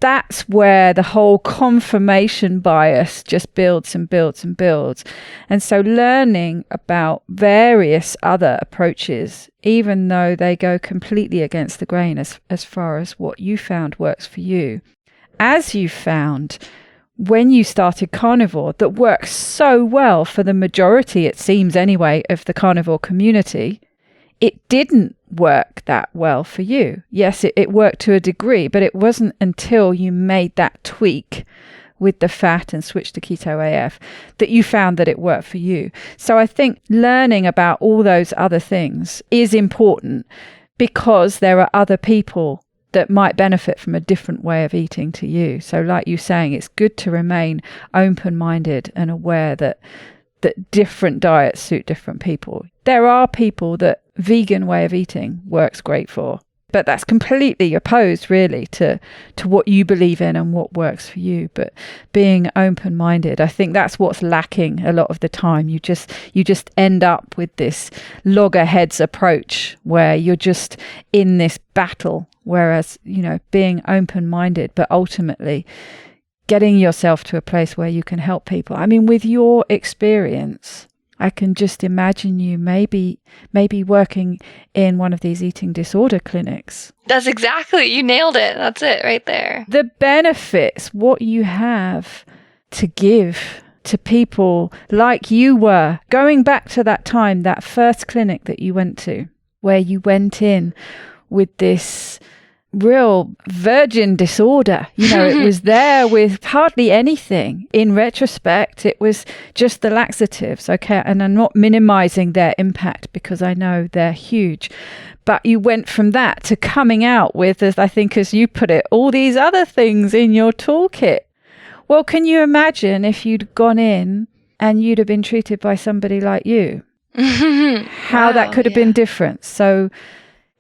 That's where the whole confirmation bias just builds and builds and builds. And so learning about various other approaches, even though they go completely against the grain as far as what you found works for you, as you found when you started carnivore, that works so well for the majority, it seems anyway, of the carnivore community, it didn't work that well for you. Yes, it worked to a degree, but it wasn't until you made that tweak with the fat and switched to Keto AF that you found that it worked for you. So I think learning about all those other things is important because there are other people that might benefit from a different way of eating to you. So like you saying, it's good to remain open-minded and aware that different diets suit different people. There are people that vegan way of eating works great for, but that's completely opposed really to what you believe in and what works for you. But being open-minded, I think that's what's lacking a lot of the time. You just end up with this loggerheads approach where you're just in this battle, whereas being open-minded but ultimately getting yourself to a place where you can help people. I mean, with your experience, I can just imagine you maybe working in one of these eating disorder clinics.
That's exactly, you nailed it. That's it right there.
The benefits, what you have to give to people like you were, going back to that time, that first clinic that you went to, where you went in with this real virgin disorder. It was there with hardly anything. In retrospect, it was just the laxatives, okay? And I'm not minimizing their impact because I know they're huge. But you went from that to coming out with, as I think, as you put it, all these other things in your toolkit. Well, can you imagine if you'd gone in and you'd have been treated by somebody like you? How that could have been different. So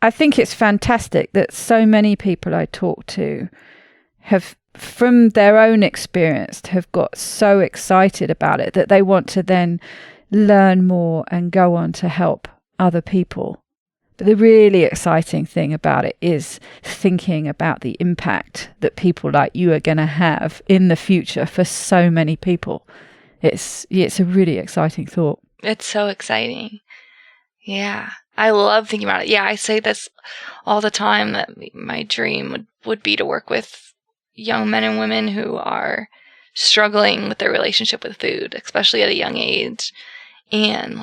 I think it's fantastic that so many people I talk to have, from their own experience, have got so excited about it that they want to then learn more and go on to help other people. But the really exciting thing about it is thinking about the impact that people like you are going to have in the future for so many people. It's a really exciting thought.
It's so exciting. Yeah. I love thinking about it. Yeah, I say this all the time, that my dream would be to work with young men and women who are struggling with their relationship with food, especially at a young age. And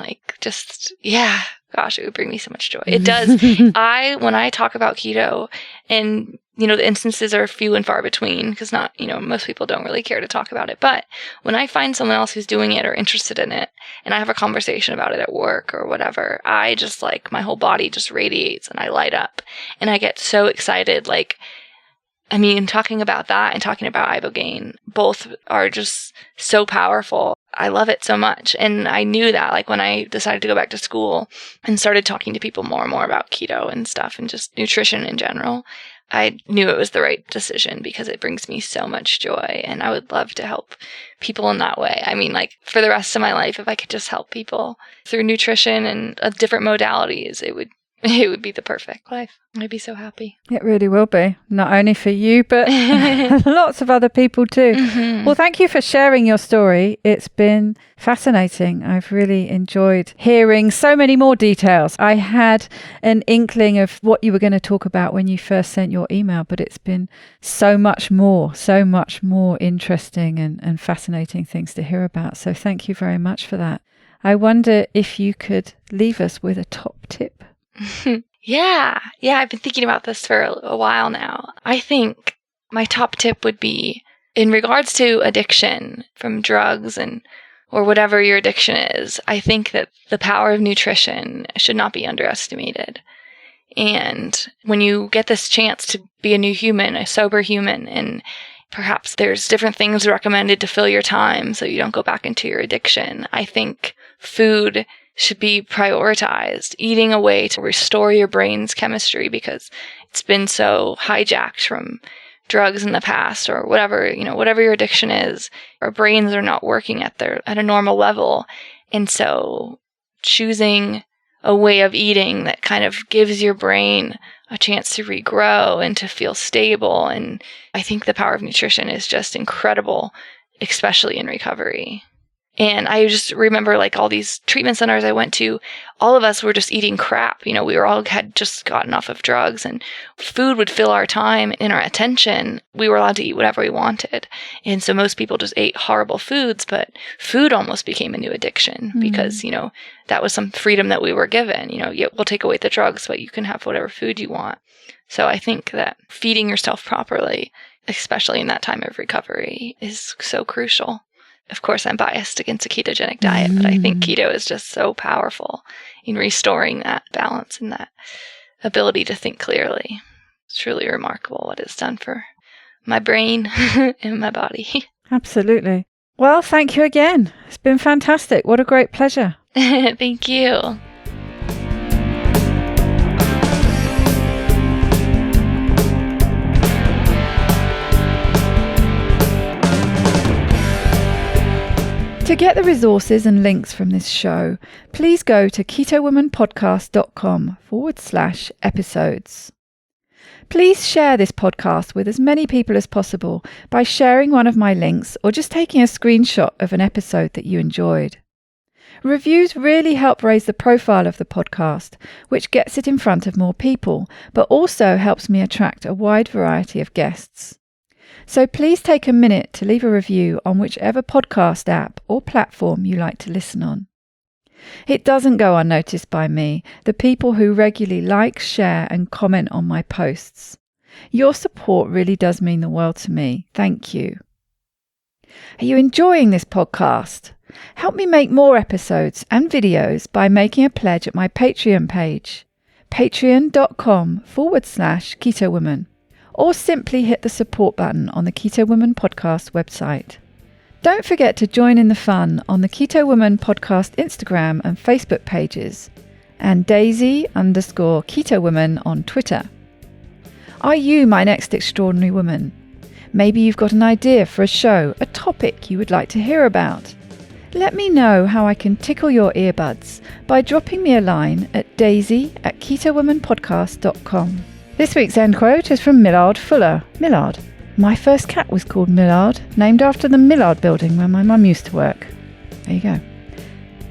gosh, it would bring me so much joy. It does. When I talk about keto, and the instances are few and far between, because most people don't really care to talk about it. But when I find someone else who's doing it or interested in it, and I have a conversation about it at work or whatever, I just my whole body just radiates and I light up and I get so excited. Talking about that and talking about ibogaine, both are just so powerful. I love it so much. And I knew that, when I decided to go back to school and started talking to people more and more about keto and stuff and just nutrition in general, I knew it was the right decision because it brings me so much joy. And I would love to help people in that way. For the rest of my life, if I could just help people through nutrition and different modalities, it would be the perfect life. I'd be so happy.
It really will be. Not only for you, but lots of other people too. Mm-hmm. Well, thank you for sharing your story. It's been fascinating. I've really enjoyed hearing so many more details. I had an inkling of what you were going to talk about when you first sent your email, but it's been so much more interesting and fascinating things to hear about. So thank you very much for that. I wonder if you could leave us with a top tip.
Yeah, I've been thinking about this for a while now. I think my top tip would be, in regards to addiction from drugs or whatever your addiction is, I think that the power of nutrition should not be underestimated. And when you get this chance to be a new human, a sober human, and perhaps there's different things recommended to fill your time so you don't go back into your addiction, I think food should be prioritized. Eating a way to restore your brain's chemistry, because it's been so hijacked from drugs in the past or whatever your addiction is. Our brains are not working at a normal level. And so choosing a way of eating that kind of gives your brain a chance to regrow and to feel stable. And I think the power of nutrition is just incredible, especially in recovery. And I just remember all these treatment centers I went to, all of us were just eating crap. We had just gotten off of drugs, and food would fill our time and our attention. We were allowed to eat whatever we wanted. And so most people just ate horrible foods, but food almost became a new addiction because, that was some freedom that we were given. We'll take away the drugs, but you can have whatever food you want. So I think that feeding yourself properly, especially in that time of recovery, is so crucial. Of course, I'm biased against a ketogenic diet, but I think keto is just so powerful in restoring that balance and that ability to think clearly. It's truly remarkable what it's done for my brain and my body.
Absolutely. Well, thank you again. It's been fantastic. What a great pleasure.
Thank you.
To get the resources and links from this show, please go to ketowomanpodcast.com/episodes. Please share this podcast with as many people as possible by sharing one of my links or just taking a screenshot of an episode that you enjoyed. Reviews really help raise the profile of the podcast, which gets it in front of more people, but also helps me attract a wide variety of guests. So please take a minute to leave a review on whichever podcast app or platform you like to listen on. It doesn't go unnoticed by me, the people who regularly like, share and comment on my posts. Your support really does mean the world to me. Thank you. Are you enjoying this podcast? Help me make more episodes and videos by making a pledge at my Patreon page, patreon.com/Keto Woman, or simply hit the support button on the Keto Woman podcast website. Don't forget to join in the fun on the Keto Woman podcast Instagram and Facebook pages, and Daisy_Keto Woman on Twitter. Are you my next extraordinary woman? Maybe you've got an idea for a show, a topic you would like to hear about. Let me know how I can tickle your earbuds by dropping me a line at daisy@ketowomanpodcast.com. This week's end quote is from Millard Fuller. Millard. My first cat was called Millard, named after the Millard building where my mum used to work. There you go.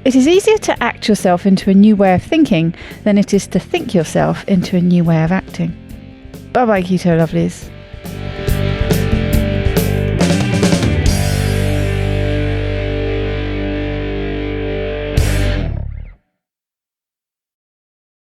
It is easier to act yourself into a new way of thinking than it is to think yourself into a new way of acting. Bye-bye, Keto Lovelies.